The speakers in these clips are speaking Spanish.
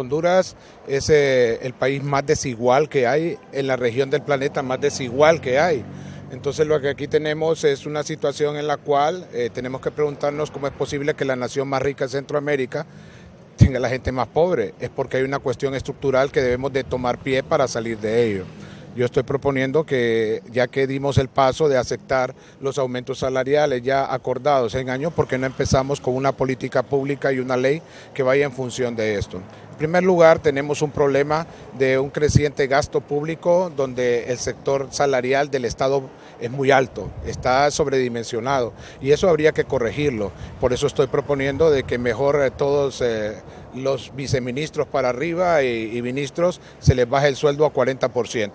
Honduras es el país más desigual que hay, en la región del planeta más desigual que hay. Entonces lo que aquí tenemos es una situación en la cual tenemos que preguntarnos cómo es posible que la nación más rica de Centroamérica tenga la gente más pobre. Es porque hay una cuestión estructural que debemos de tomar pie para salir de ello. Yo estoy proponiendo que, ya que dimos el paso de aceptar los aumentos salariales ya acordados en años, ¿por qué no empezamos con una política pública y una ley que vaya en función de esto? En primer lugar, tenemos un problema de un creciente gasto público donde el sector salarial del Estado es muy alto, está sobredimensionado y eso habría que corregirlo. Por eso estoy proponiendo de que mejor todos los viceministros para arriba y ministros se les baje el sueldo a 40%.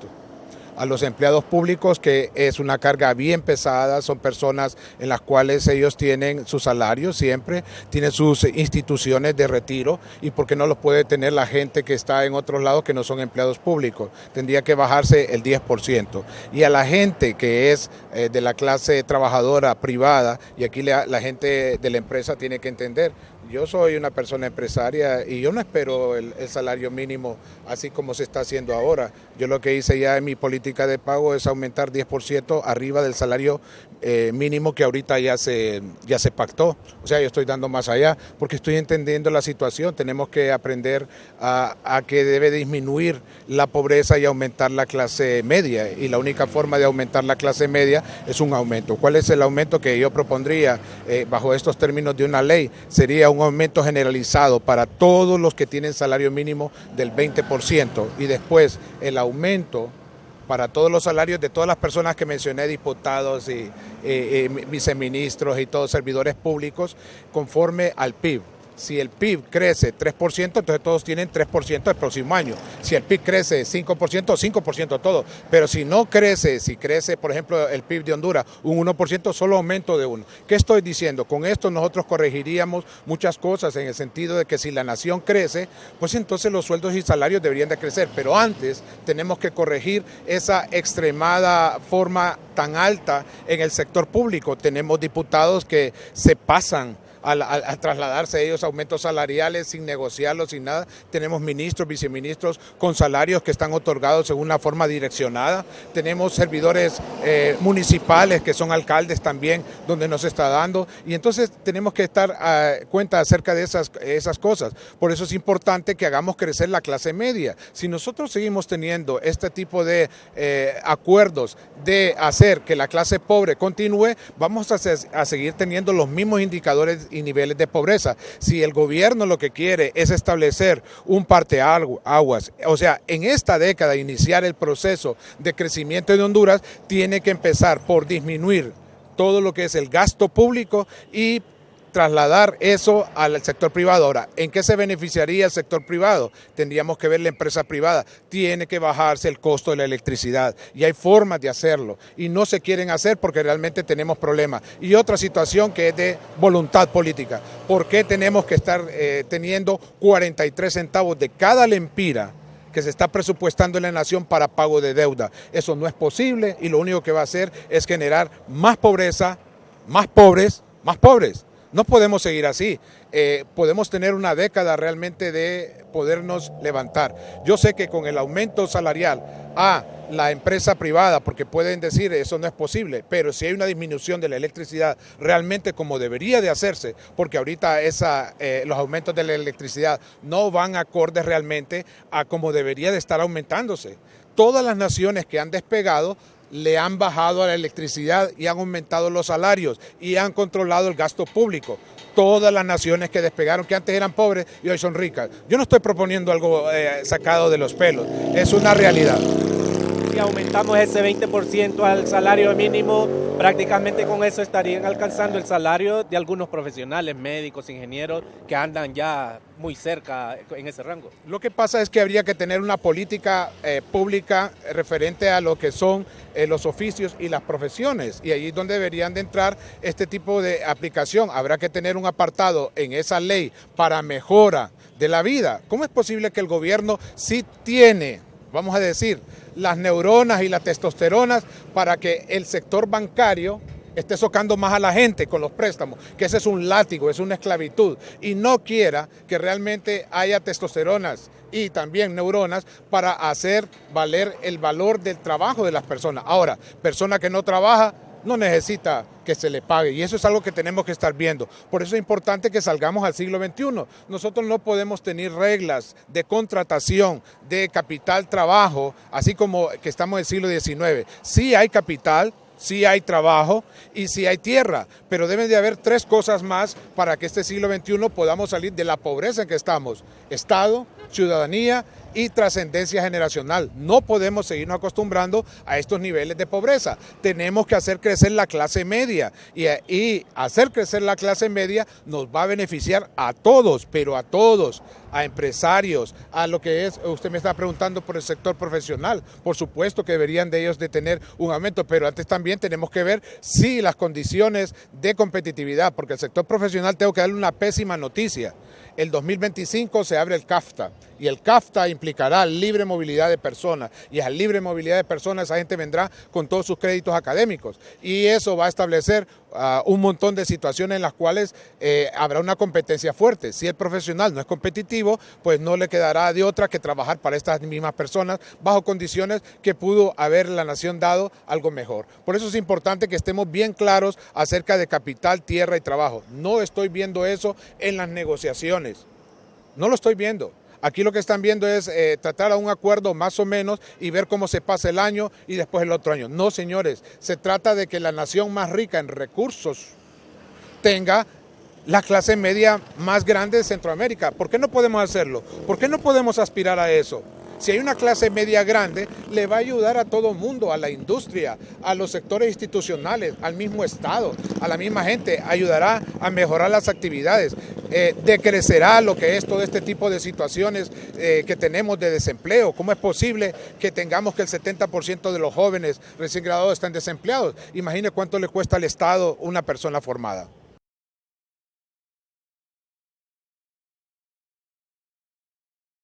A los empleados públicos, que es una carga bien pesada, son personas en las cuales ellos tienen su salario siempre, tienen sus instituciones de retiro, y ¿por qué no los puede tener la gente que está en otros lados que no son empleados públicos? Tendría que bajarse el 10%. Y a la gente que es de la clase trabajadora privada, y aquí la gente de la empresa tiene que entender, yo soy una persona empresaria y yo no espero el salario mínimo así como se está haciendo ahora. Yo lo que hice ya en mi política de pago es aumentar 10% arriba del salario mínimo que ahorita ya se pactó. O sea, yo estoy dando más allá porque estoy entendiendo la situación. Tenemos que aprender a que debe disminuir la pobreza y aumentar la clase media. Y la única forma de aumentar la clase media es un aumento. ¿Cuál es el aumento que yo propondría bajo estos términos de una ley? Sería un aumento generalizado para todos los que tienen salario mínimo del 20% y después el aumento para todos los salarios de todas las personas que mencioné, diputados y viceministros y todos servidores públicos, conforme al PIB. Si el PIB crece 3%, entonces todos tienen 3% el próximo año. Si el PIB crece 5%, 5% todo. Pero si no crece, si crece, por ejemplo, el PIB de Honduras un 1%, solo aumento de 1. ¿Qué estoy diciendo? Con esto nosotros corregiríamos muchas cosas en el sentido de que si la nación crece, pues entonces los sueldos y salarios deberían de crecer. Pero antes tenemos que corregir esa extremada forma tan alta en el sector público. Tenemos diputados que se pasan al trasladarse ellos a aumentos salariales sin negociarlos, sin nada. Tenemos ministros, viceministros con salarios que están otorgados en una forma direccionada. Tenemos servidores municipales que son alcaldes también, donde nos está dando. Y entonces tenemos que estar cuenta acerca de esas cosas. Por eso es importante que hagamos crecer la clase media. Si nosotros seguimos teniendo este tipo de acuerdos de hacer que la clase pobre continúe, vamos a seguir teniendo los mismos indicadores y niveles de pobreza. Si el gobierno lo que quiere es establecer un parteaguas, o sea, en esta década iniciar el proceso de crecimiento de Honduras, tiene que empezar por disminuir todo lo que es el gasto público y trasladar eso al sector privado. Ahora, ¿en qué se beneficiaría el sector privado? Tendríamos que ver la empresa privada. Tiene que bajarse el costo de la electricidad y hay formas de hacerlo y no se quieren hacer porque realmente tenemos problemas. Y otra situación que es de voluntad política. ¿Por qué tenemos que estar teniendo 43 centavos de cada lempira que se está presupuestando en la nación para pago de deuda? Eso no es posible y lo único que va a hacer es generar más pobreza, más pobres, más pobres. No podemos seguir así, podemos tener una década realmente de podernos levantar. Yo sé que con el aumento salarial a la empresa privada, porque pueden decir eso no es posible, pero si hay una disminución de la electricidad realmente como debería de hacerse, porque ahorita los aumentos de la electricidad no van acordes realmente a como debería de estar aumentándose. Todas las naciones que han despegado le han bajado a la electricidad y han aumentado los salarios y han controlado el gasto público. Todas las naciones que despegaron, que antes eran pobres y hoy son ricas. Yo no estoy proponiendo algo sacado de los pelos, es una realidad. Si aumentamos ese 20% al salario mínimo, prácticamente con eso estarían alcanzando el salario de algunos profesionales, médicos, ingenieros, que andan ya muy cerca en ese rango. Lo que pasa es que habría que tener una política pública referente a lo que son los oficios y las profesiones, y allí es donde deberían de entrar este tipo de aplicación. Habrá que tener un apartado en esa ley para mejora de la vida. ¿Cómo es posible que el gobierno sí tiene, vamos a decir, las neuronas y las testosteronas para que el sector bancario esté socando más a la gente con los préstamos, que ese es un látigo, es una esclavitud, y no quiera que realmente haya testosteronas y también neuronas para hacer valer el valor del trabajo de las personas. Ahora, persona que no trabaja no necesita que se le pague, y eso es algo que tenemos que estar viendo. Por eso es importante que salgamos al siglo XXI. Nosotros no podemos tener reglas de contratación de capital trabajo, así como que estamos en el siglo XIX. Sí hay capital, sí hay trabajo y sí hay tierra, pero deben de haber tres cosas más para que este siglo XXI podamos salir de la pobreza en que estamos: Estado, ciudadanía y trascendencia generacional. No podemos seguirnos acostumbrando a estos niveles de pobreza. Tenemos que hacer crecer la clase media, y hacer crecer la clase media nos va a beneficiar a todos, pero a todos, a empresarios, a lo que es, usted me está preguntando por el sector profesional. Por supuesto que deberían de ellos de tener un aumento, pero antes también tenemos que ver si las condiciones de competitividad, porque el sector profesional, tengo que darle una pésima noticia. El 2025 se abre el CAFTA, y el CAFTA implicará libre movilidad de personas, y a libre movilidad de personas esa gente vendrá con todos sus créditos académicos, y eso va a establecer un montón de situaciones en las cuales habrá una competencia fuerte. Si el profesional no es competitivo, pues no le quedará de otra que trabajar para estas mismas personas bajo condiciones que pudo haber la nación dado algo mejor. Por eso es importante que estemos bien claros acerca de capital, tierra y trabajo. No estoy viendo eso en las negociaciones, no lo estoy viendo. Aquí lo que están viendo es tratar a un acuerdo más o menos y ver cómo se pasa el año y después el otro año. No, señores, se trata de que la nación más rica en recursos tenga la clase media más grande de Centroamérica. ¿Por qué no podemos hacerlo? ¿Por qué no podemos aspirar a eso? Si hay una clase media grande, le va a ayudar a todo el mundo, a la industria, a los sectores institucionales, al mismo Estado, a la misma gente, ayudará a mejorar las actividades, decrecerá lo que es todo este tipo de situaciones que tenemos de desempleo. ¿Cómo es posible que tengamos que el 70% de los jóvenes recién graduados estén desempleados? Imagine cuánto le cuesta al Estado una persona formada.